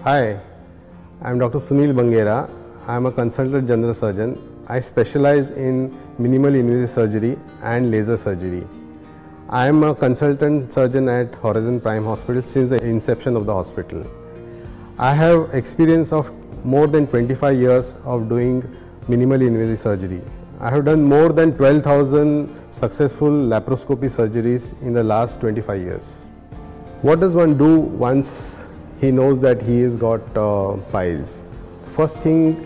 Hi, I am Dr. Sunil Bangera. I am a consultant general surgeon. I specialize in minimally invasive surgery and laser surgery. I am a consultant surgeon at Horizon Prime Hospital since the inception of the hospital. I have experience of more than 25 years of doing minimally invasive surgery. I have done more than 12,000 successful laparoscopy surgeries in the last 25 years. What does one do once he knows that he has got piles? First thing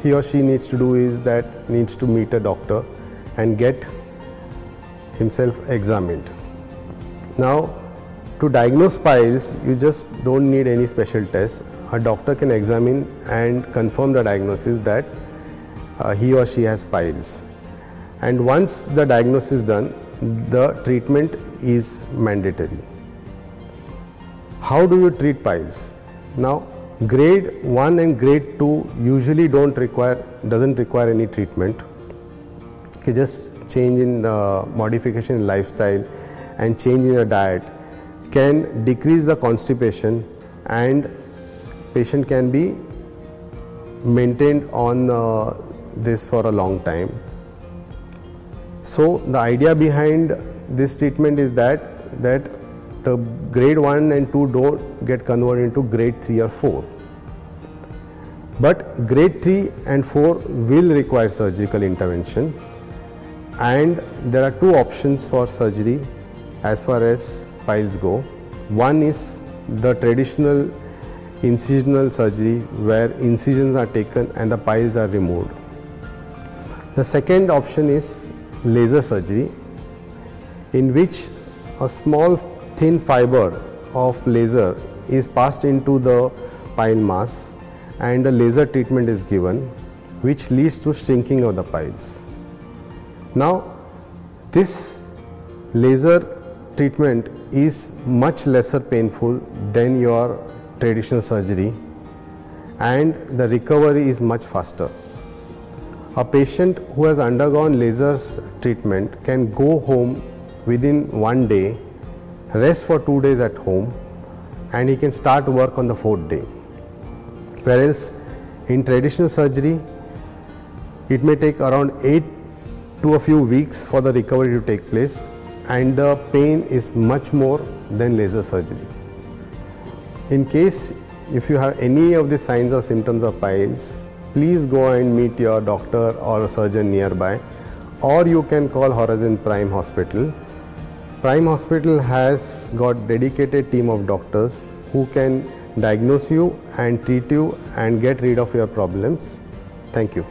he or she needs to do is that needs to meet a doctor and get himself examined. Now, to diagnose piles, you just don't need any special test. A doctor can examine and confirm the diagnosis that he or she has piles. And once the diagnosis is done, the treatment is mandatory. How do you treat piles? Now, grade 1 and grade 2 usually doesn't require any treatment. Okay, just change in the modification in lifestyle and change in the diet can decrease the constipation, and patient can be maintained on this for a long time. So the idea behind this treatment is that the grade 1 and 2 don't get converted into grade 3 or 4. But grade 3 and 4 will require surgical intervention, and there are two options for surgery as far as piles go. One is the traditional incisional surgery where incisions are taken and the piles are removed. The second option is laser surgery, in which a small thin fiber of laser is passed into the pile mass and a laser treatment is given, which leads to shrinking of the piles. Now, this laser treatment is much lesser painful than your traditional surgery, and the recovery is much faster. A patient who has undergone lasers treatment can go home within 1 day, rest for 2 days at home, and he can start work on the 4th day. Whereas in traditional surgery, it may take around 8 to a few weeks for the recovery to take place, and the pain is much more than laser surgery. In case if you have any of the signs or symptoms of piles, please go and meet your doctor or a surgeon nearby, or you can call Horizon Prime Hospital. Prime Hospital has got dedicated team of doctors who can diagnose you and treat you and get rid of your problems. Thank you.